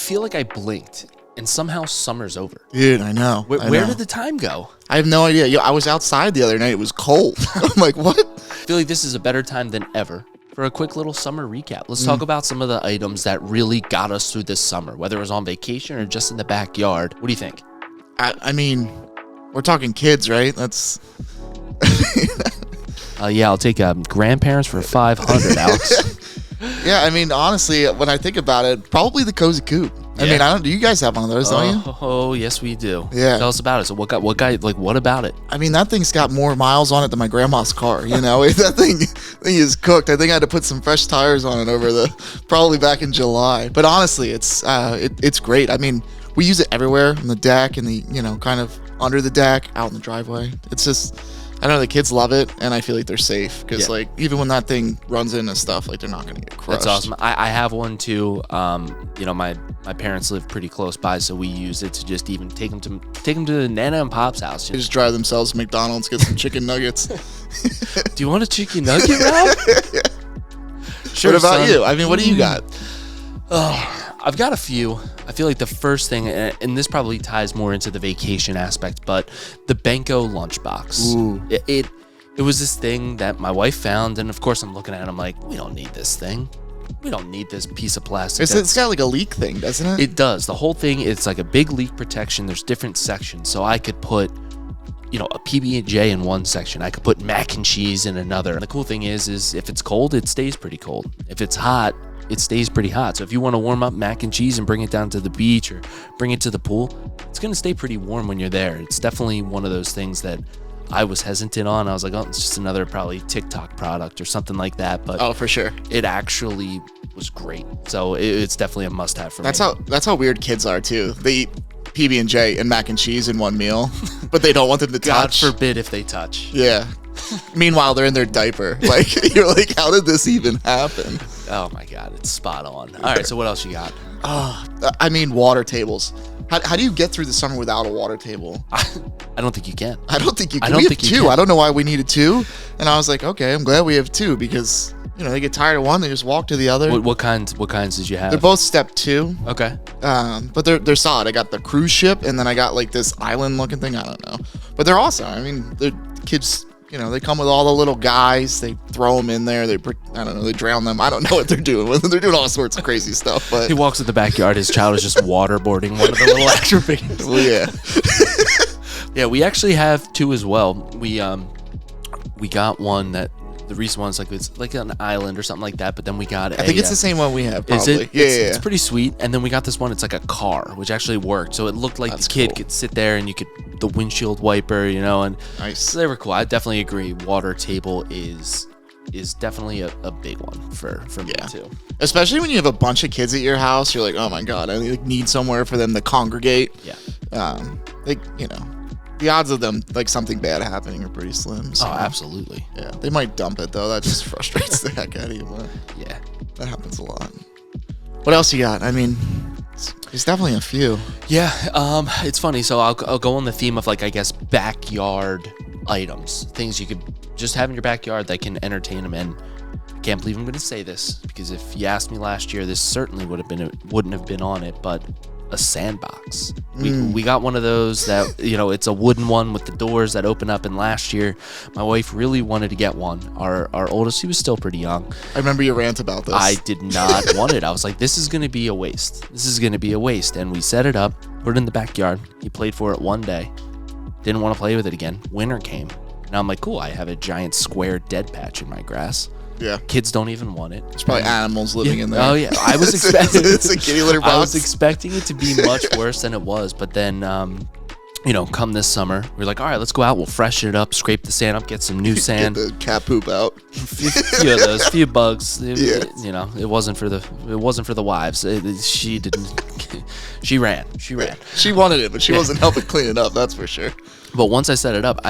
feel like I blinked and somehow summer's over. Dude, I know. Where did the time go? I have no idea. Yo, I was outside the other night. It was cold. I'm like, what? I feel like this is a better time than ever for a quick little summer recap. Let's talk about some of the items that really got us through this summer, whether it was on vacation or just in the backyard. What do you think? I mean, we're talking kids, right? That's... Yeah, I'll take grandparents for 500, Alex. Yeah, I mean, honestly, when I think about it, probably the Cozy Coupe. I mean, do you guys have one of those, don't you? Oh, yes, we do. Yeah. Tell us about it. So what about it? I mean, that thing's got more miles on it than my grandma's car, you know? That thing is cooked. I think I had to put some fresh tires on it probably back in July. But honestly, it's great. I mean, we use it everywhere, on the deck and kind of under the deck, out in the driveway. It's just... I know the kids love it, and I feel like they're safe because, even when that thing runs into stuff, they're not going to get crushed. That's awesome. I have one too. My parents live pretty close by, so we use it to just even take them to Nana and Pop's house. They just drive themselves to McDonald's, get some chicken nuggets. Do you want a chicken nugget, Ralph? Sure. What about you? I mean, what do you got? I've got a few. I feel like the first thing, and this probably ties more into the vacation aspect, but the Bentgo Lunchbox. Ooh. It was this thing that my wife found, and of course I'm looking at it, I'm like, we don't need this thing. We don't need this piece of plastic. It's got like a leak thing, doesn't it? It does. The whole thing, it's like a big leak protection. There's different sections, so I could put a PB&J in one section. I could put mac and cheese in another. And the cool thing is if it's cold, it stays pretty cold. If it's hot, it stays pretty hot. So if you want to warm up mac and cheese and bring it down to the beach or bring it to the pool, it's going to stay pretty warm when you're there. It's definitely one of those things that I was hesitant on. I was like, oh, it's just another probably TikTok product or something like that. But for sure, it actually was great. So it's definitely a must-have for me. That's how weird kids are too. They eat PB&J and mac and cheese in one meal, but they don't want them to touch. God forbid if they touch. Yeah. Meanwhile, they're in their diaper. Like, you're like, how did this even happen? Oh my God, it's spot on. All right, so what else you got? I mean, water tables. How do you get through the summer without a water table? I don't think you can. I don't think you can. We have two. I don't know why we needed two. And I was like, okay, I'm glad we have two because, they get tired of one, they just walk to the other. What kinds did you have? They're both step 2. Okay. But they're solid. I got the cruise ship, and then I got like this island looking thing. I don't know. But they're awesome. I mean, the kids... they come with all the little guys. They throw them in there. They drown them. I don't know what they're doing with them. They're doing all sorts of crazy stuff. But he walks in the backyard. His child is just waterboarding one of the little acrobatics. Well, yeah. Yeah, we actually have two as well. We got one that the recent one's like it's like an island or something like that. But then we got I think it's the same one we have. Probably. Is it? Yeah, it's pretty sweet. And then we got this one. It's like a car, which actually worked. So it looked like the kid could sit there and you could the windshield wiper, and nice. So they were cool. I definitely agree. Water table is definitely a big one for me too. Especially when you have a bunch of kids at your house, you're like, oh my God, I need somewhere for them to congregate. Yeah. The odds of them like something bad happening are pretty slim. So. Oh, absolutely. Yeah, they might dump it though. That just frustrates the heck out of you. But yeah, that happens a lot. What else you got? I mean, there's definitely a few. Yeah, it's funny. So I'll go on the theme of I guess backyard items, things you could just have in your backyard that can entertain them. And I can't believe I'm going to say this because if you asked me last year, this certainly wouldn't have been on it, but a Sandbox. We got one of those that it's a wooden one with the doors that open up, and last year my wife really wanted to get one. Our oldest, he was still pretty young. I remember your rant about this. I did not want it. I was like, this is going to be a waste. And we set it up, put it in the backyard. He played for it one day, didn't want to play with it again. Winter came. Now I'm like, cool, I have a giant square dead patch in my grass. Yeah. Kids don't even want it. There's probably animals living in there. Oh, yeah. I was expecting it's a kitty litter box. I was expecting it to be much worse than it was. But then, come this summer, we're like, all right, let's go out. We'll freshen it up, scrape the sand up, get some new sand. Get the cat poop out. A few of those, few bugs. It wasn't for the wives. She didn't. She ran. She wanted it, but she wasn't helping clean it up. That's for sure. But once I set it up,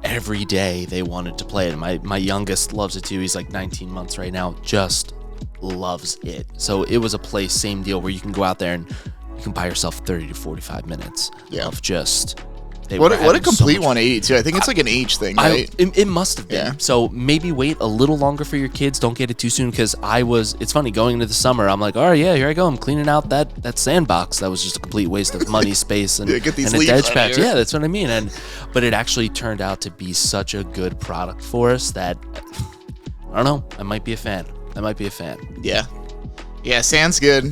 every day they wanted to play it. My youngest loves it too. He's like 19 months right now. Just loves it. So it was a place, same deal, where you can go out there and you can buy yourself 30 to 45 minutes of just What a complete 180 too. I think it's like an age thing, right? It must have been. Yeah. So maybe wait a little longer for your kids. Don't get it too soon, because it's funny, going into the summer, I'm like, all right, yeah, here I go. I'm cleaning out that sandbox. That was just a complete waste of money, space, and, get these and a leaves edge out of patch. here. Yeah, that's what I mean. But it actually turned out to be such a good product for us that, I don't know, I might be a fan. Yeah. Yeah, sand's good.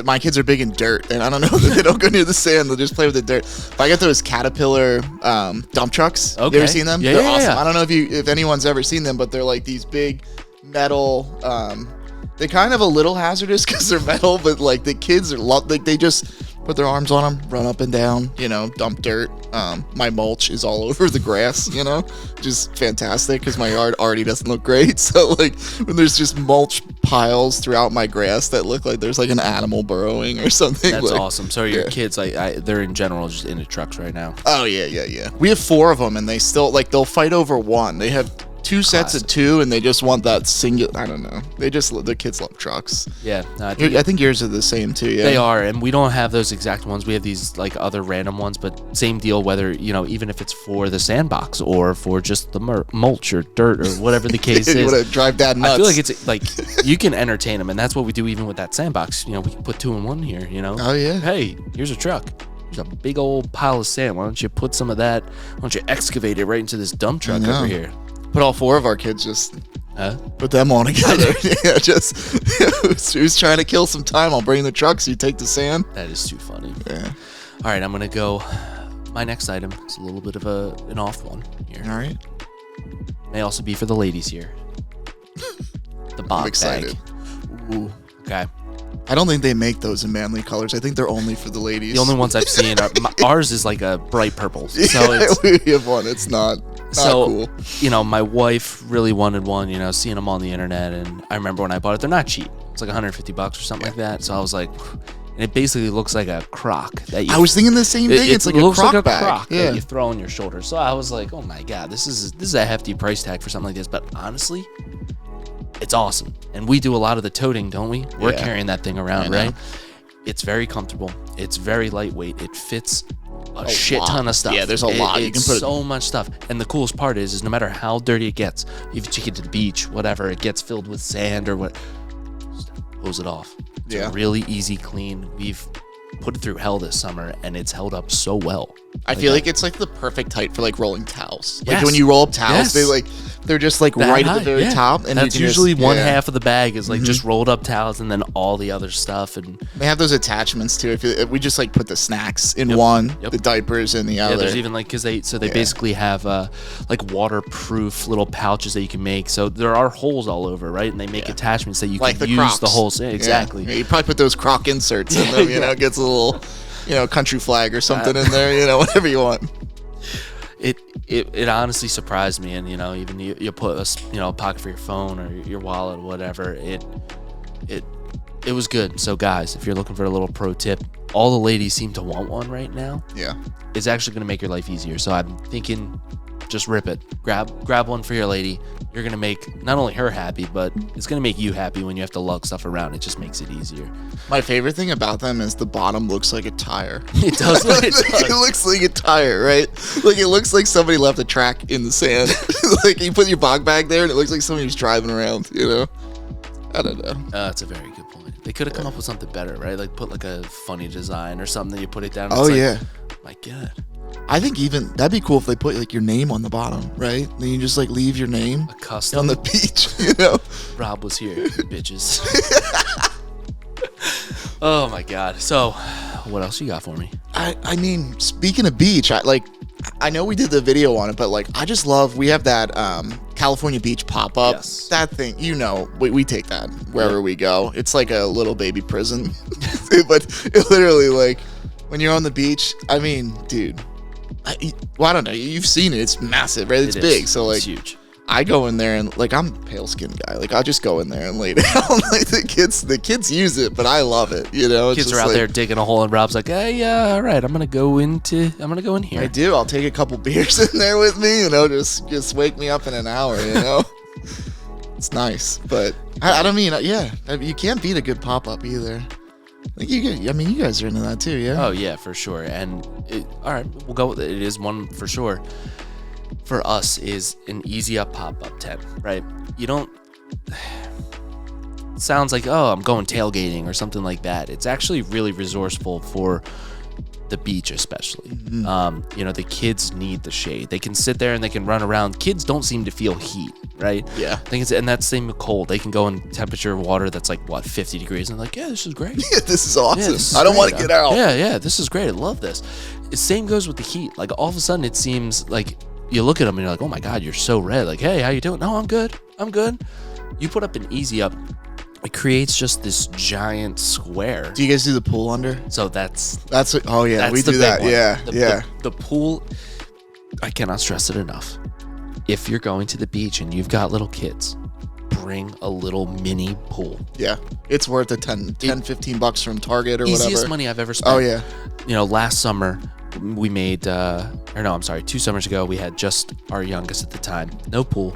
My kids are big in dirt, and I don't know that they don't go near the sand. They'll just play with the dirt. But I got those Caterpillar dump trucks. Okay. You ever seen them? Yeah, they're awesome. yeah. I don't know if anyone's ever seen them, but they're like these big metal. They're kind of a little hazardous because they're metal, but like the kids are like they just put their arms on them, run up and down, dump dirt. My mulch is all over the grass, just fantastic because my yard already doesn't look great. So like when there's just mulch piles throughout my grass that look like there's like an animal burrowing or something. That's like, awesome. So your kids, they're in general just into trucks right now. Oh yeah. We have 4 of them, and they still they'll fight over one. They have 2 sets of 2, and they just want that singular. I don't know. The kids love trucks. Yeah, no, I think yours are the same too. Yeah, they are, and we don't have those exact ones. We have these like other random ones, but same deal. Whether even if it's for the sandbox or for just the mulch or dirt or whatever the case You is, want to drive Dad nuts. I feel like it's like you can entertain them, and that's what we do even with that sandbox. We can put 2 in 1 here. Oh yeah. Hey, here's a truck. There's a big old pile of sand. Why don't you put some of that? Why don't you excavate it right into this dump truck over here? Put all 4 of our kids, just put them all together. Yeah, just who's trying to kill some time? I'll bring the trucks. You take the sand. That is too funny. Yeah. All right, I'm gonna go. My next item is a little bit of an off one here. All right. May also be for the ladies here. The BOGG I'm excited. Bag. Ooh. Okay. I don't think they make those in manly colors. I think they're only for the ladies. The only ones I've seen are ours is like a bright purple. So we have one. It's not cool. My wife really wanted one. Seeing them on the internet, and I remember when I bought it, they're not cheap. It's like $150 or something like that. So I was like, and it basically looks like a crock. I was thinking the same thing. It's like a crock bag. Crock that you throw on your shoulder. So I was like, oh my god, this is a hefty price tag for something like this. But honestly, it's awesome. And we do a lot of the toting, don't we? We're carrying that thing around, right? It's very comfortable. It's very lightweight. It fits a shit ton of stuff. Yeah, there's a lot. You can put so much stuff. And the coolest part is no matter how dirty it gets, if you take it to the beach, whatever, it gets filled with sand or what, just hose it off. It's a really easy clean. We've put it through hell this summer, and it's held up so well. I feel like it's like the perfect height for like rolling towels. Like Yes. when you roll up towels, they're just like That right high, at the very top, and that's you can usually just, one half of the bag is like just rolled up towels, and then all the other stuff. And They have those attachments too. If we just like put the snacks in one, the diapers in the other. yeah, there's even like they basically have like waterproof little pouches that you can make. So there are holes all over, right? And they make attachments that you like can the use Crocs. the holes. Yeah, exactly. Yeah, you probably put those Croc inserts in them. It gets a little, country flag or something in there. Whatever you want. It honestly surprised me, and even you put a pocket for your phone or your wallet or whatever. It was good. So guys, if you're looking for a little pro tip, all the ladies seem to want one right now. Yeah, it's actually gonna make your life easier. So I'm thinking, just rip it. Grab one for your lady. You're gonna make not only her happy, but it's gonna make you happy when you have to lug stuff around. It just makes it easier. My favorite thing about them is the bottom looks like a tire. It does. It looks like a tire, right? Like it looks like somebody left a track in the sand. Like you put your BOGG bag there, and it looks like somebody was driving around. I don't know. That's a very good point. They could have come up with something better, right? Like put like a funny design or something that you put it down. And Oh it's yeah. My God. I think even that'd be cool if they put like your name on the bottom, right? Then you just like leave your name A custom. on the beach, Rob was here, bitches. Oh my God. So, what else you got for me? I mean, speaking of beach, I know we did the video on it, but like I just love we have that California beach pop up. Yes. That thing, we take that wherever we go. It's like a little baby prison, but it literally like when you're on the beach. I mean, dude. I don't know. You've seen it. It's massive, right? It's big. So like, it's huge. I go in there and like I'm a pale skinned guy. Like I'll just go in there and lay down. Like the kids use it, but I love it. It's Kids just are out like, there digging a hole, and Rob's like, "Hey, yeah, all right, I'm gonna go in here." I do. I'll take a couple beers in there with me. Just wake me up in an hour. It's nice, but I don't mean, you can't beat a good pop up either. You guys are into that too, yeah? Oh yeah, for sure. And all right, we'll go with it. It is one for sure. For us, is an EZUp pop-up tent, right? You don't. Sounds like, oh, I'm going tailgating or something like that. It's actually really resourceful for the beach, especially. The kids need the shade. They can sit there and they can run around. Kids don't seem to feel heat, right? Yeah. And that's same with cold. They can go in temperature water that's like 50 degrees, and they're like, yeah, this is great. Yeah, this is awesome. Yeah, this is I don't great. want to get out. Yeah, this is great. I love this. The same goes with the heat. Like all of a sudden, it seems like you look at them and you're like, oh my God, you're so red. Like, hey, how you doing? No, I'm good. You put up an EZUp. It creates just this giant square. Do you guys do the pool under? So we do that. One. Yeah. The pool, I cannot stress it enough. If you're going to the beach and you've got little kids, bring a little mini pool. Yeah. It's worth the $10-15 from Target or whatever. Easiest money I've ever spent. Oh, yeah. Last summer we made, 2 summers ago, we had just our youngest at the time, no pool.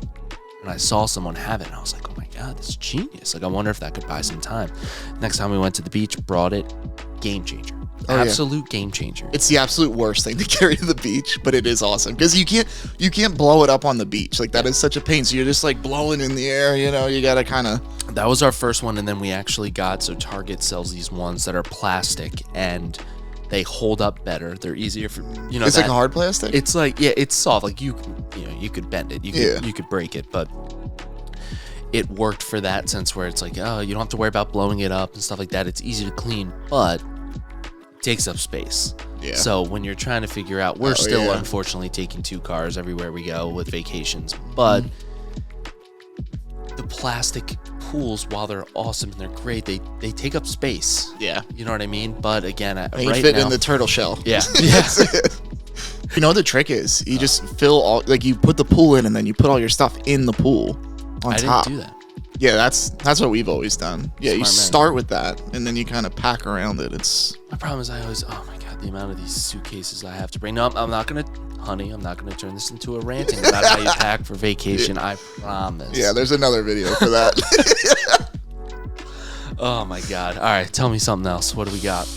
And I saw someone have it and I was like, oh my God, this is genius. Like, I wonder if that could buy some time. Next time we went to the beach, brought it, game changer. Absolute game changer. It's the absolute worst thing to carry to the beach, but it is awesome because you can't blow it up on the beach. Like, that is such a pain. So you're just like blowing in the air, you got to kind of. That was our first one. And then we actually so Target sells these ones that are plastic and they hold up better. They're easier for, It's like a hard plastic? It's like, yeah, it's soft. Like you could bend it. You could break it, but it worked for that sense where it's like, oh, you don't have to worry about blowing it up and stuff like that. It's easy to clean, but it takes up space. Yeah. So when you're trying to figure out, we're still unfortunately taking 2 cars everywhere we go with vacations, but the plastic pools, while they're awesome and they're great, they take up space. Yeah. You know what I mean? But again, they fit in the turtle shell. Yeah. You know what the trick is? You just fill you put the pool in and then you put all your stuff in the pool on top. I didn't do that. Yeah, that's what we've always done. Yeah, Smart you start with that and then you kind of pack around it. My problem is oh my God, the amount of these suitcases I have to bring. No, I'm not going to turn this into a ranting about how you pack for vacation. I promise. Yeah, there's another video for that. Oh my God. All right, tell me something else. What do we got?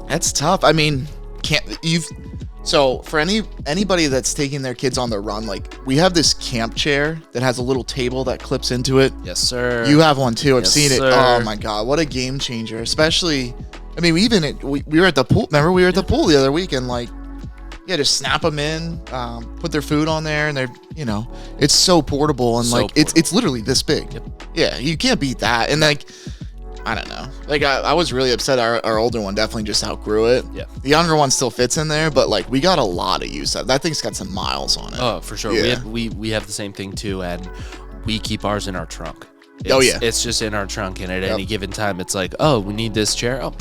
That's tough. I mean, so for anybody that's taking their kids on the run, like we have this camp chair that has a little table that clips into it. Yes, sir. You have one too. I've seen it. Sir. Oh my God, what a game changer! Especially, I mean, we were at the pool. Remember, we were at the pool the other week, and just snap them in, put their food on there, and they're, it's so portable and it's literally this big. Yep. Yeah, you can't beat that. And I don't know. I was really upset. Our older one definitely just outgrew it. Yeah. The younger one still fits in there, but we got a lot of use out of it. That thing's got some miles on it. Oh, for sure. Yeah. We have the same thing too, and we keep ours in our trunk. It's just in our trunk, and at any given time, it's like, oh, we need this chair. Oh,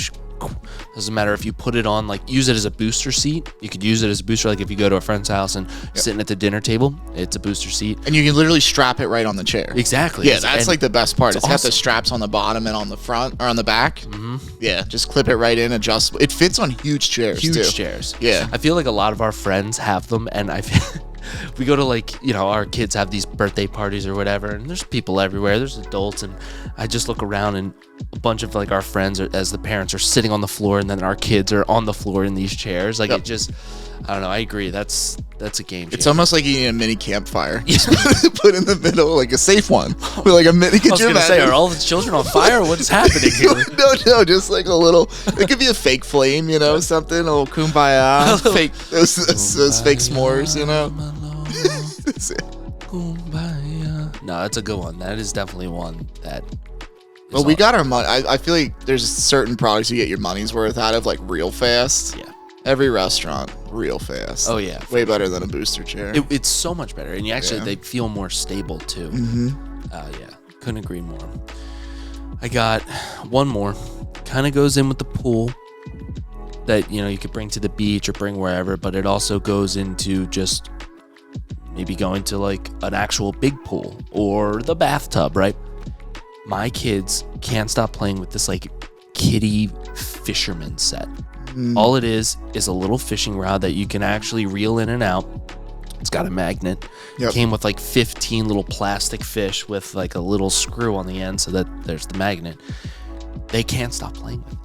doesn't matter if you put it on, use it as a booster seat. You could use it as a booster, if you go to a friend's house and sitting at the dinner table, it's a booster seat. And you can literally strap it right on the chair. Exactly. Yeah, that's the best part. It's got awesome. the straps on the bottom and on the front or on the back. Mm-hmm. Yeah, just clip it right in, adjust. It fits on huge chairs too. Chairs. Yeah. I feel like a lot of our friends have them, and we go to our kids have these birthday parties or whatever, and there's people everywhere. There's adults, and I just look around and a bunch of our friends as the parents are sitting on the floor, and then our kids are on the floor in these chairs. It just, I don't know. I agree. That's a game changer. It's almost like you need a mini campfire. Just put in the middle, a safe one with a mini. I was gonna say, are all the children on fire? What's happening here? No, just a little. It could be a fake flame, something, a little kumbaya, fake those fake s'mores, That's it. Kumbaya. No, that's a good one. That is definitely one that. Well, we got our money. I feel like there's certain products you get your money's worth out of, real fast. Yeah. Every restaurant, real fast. Oh yeah. Way better than a booster chair. It's so much better, and they feel more stable too. Mm-hmm. Yeah, couldn't agree more. I got one more. Kind of goes in with the pool that you could bring to the beach or bring wherever, but it also goes into just maybe going to an actual big pool or the bathtub, right? My kids can't stop playing with this Kiddie Fisherman Set. All it is a little fishing rod that you can actually reel in and out. It's got a magnet. Yep. Came with 15 little plastic fish with a little screw on the end so that there's the magnet. they can't stop playing with it.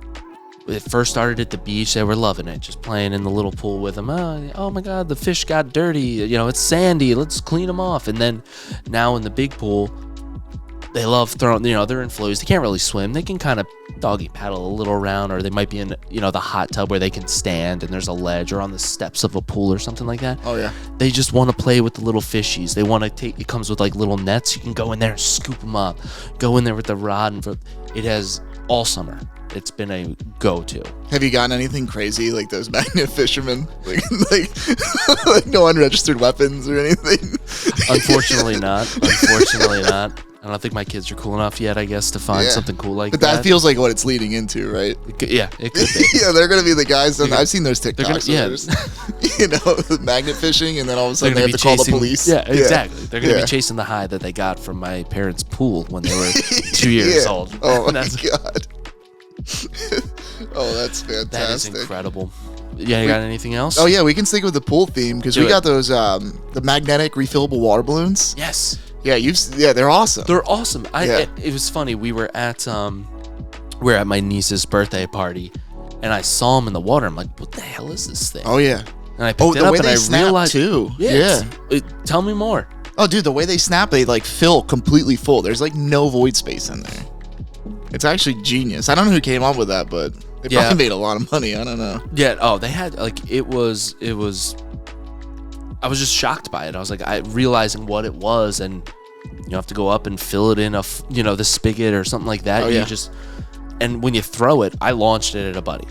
It first started at the beach. They were loving it, just playing in the little pool with them. Oh my God, the fish got dirty. It's sandy. Let's clean them off. And then now in the big pool, they love throwing, they're in floaties. They can't really swim. They can kind of doggy paddle a little around, or they might be in, the hot tub where they can stand and there's a ledge, or on the steps of a pool or something like that. Oh, yeah. They just want to play with the little fishies. They want to take, it comes with like little nets. You can go in there and scoop them up. Go in there with the rod. It has all summer. It's been a go-to. Have you gotten anything crazy like those magnet fishermen? Like no unregistered weapons or anything? Unfortunately not. I don't think my kids are cool enough yet, I guess, to find something cool like that. But that feels like what it's leading into, right? It could be. Yeah, they're going to be the guys. I've seen those TikToks. Yeah. Magnet fishing, and then all of a sudden they have to call the police. Yeah, exactly. They're going to be chasing the high that they got from my parents' pool when they were 2 years old. Oh, my God. Oh, that's fantastic. That is incredible. Yeah, you got anything else? Oh, yeah, we can stick with the pool theme because we got those the magnetic refillable water balloons. Yes. Yeah, they're awesome. They're awesome. It was funny. We were at my niece's birthday party, and I saw them in the water. I'm like, what the hell is this thing? Oh, yeah. And I picked it up, and I realized too. Yeah. Tell me more. Oh, dude, the way they snap, they like fill completely full. There's like no void space in there. It's actually genius. I don't know who came up with that, but they probably made a lot of money. I don't know. Yeah. Oh, they had it was. I was just shocked by it. I was like, realizing what it was, and you have to go up and fill it in the spigot or something like that. Oh, yeah. And when you throw it, I launched it at a buddy.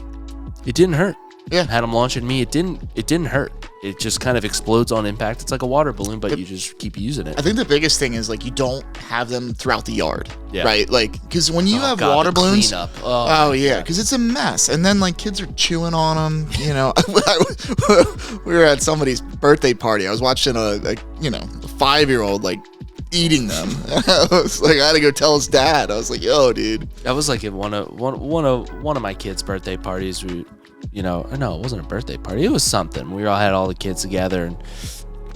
It didn't hurt. Yeah. Had him launch at me. It didn't hurt. It just kind of explodes on impact. It's like a water balloon, but you just keep using it. I think the biggest thing is like you don't have them throughout the yard, right? Like because when you have water balloons, cleanup. Yeah, because it's a mess, and then like kids are chewing on them. We were at somebody's birthday party. I was watching a 5-year-old like eating them. I was like, I had to go tell his dad. I was like, yo, dude. That was like at one of my kids' birthday parties. No, it wasn't a birthday party. It was something. We all had all the kids together and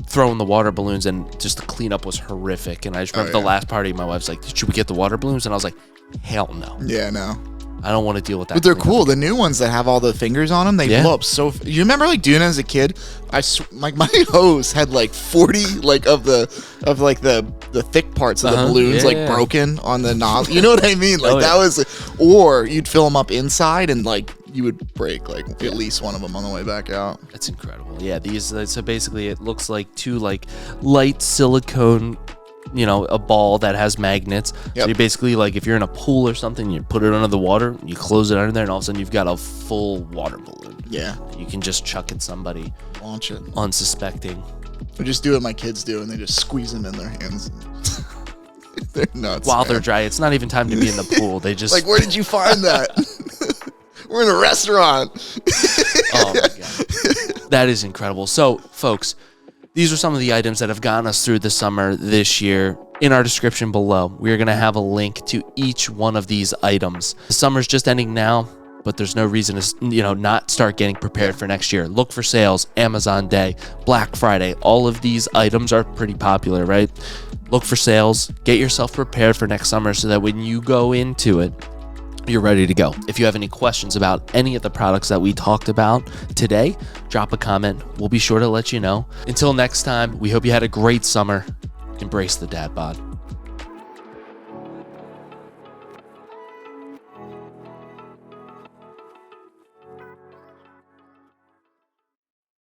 throwing the water balloons, and just the cleanup was horrific. And I just remember the last party, my wife's like, should we get the water balloons? And I was like, hell no. Yeah, no. I don't want to deal with that. But they're cool. The new ones that have all the fingers on them, they blow up so. You remember like doing it as a kid? My hose had like 40 like of the thick parts of the balloons broken on the knob. You know what I mean? Like that was, or you'd fill them up inside and like you would break like at least one of them on the way back out. That's incredible. Yeah, these. So basically, it looks like two like light silicone. A ball that has magnets. So you basically, like, if you're in a pool or something, you put it under the water, you close it under there, and all of a sudden you've got a full water balloon. Yeah. You can just chuck at somebody. Launch it. Unsuspecting. Or just do what my kids do, and they just squeeze them in their hands. They're nuts. While they're dry. It's not even time to be in the pool. They just... Like, where did you find that? We're in a restaurant. Oh, my God. That is incredible. So, folks... These are some of the items that have gotten us through the summer this year. In our description below, we are going to have a link to each one of these items. The summer's just ending now, but there's no reason to, not start getting prepared for next year. Look for sales, Amazon Day, Black Friday. All of these items are pretty popular, right? Look for sales. Get yourself prepared for next summer so that when you go into it, you're ready to go. If you have any questions about any of the products that we talked about today, drop a comment. We'll be sure to let you know. Until next time, we hope you had a great summer. Embrace the Dad Bod.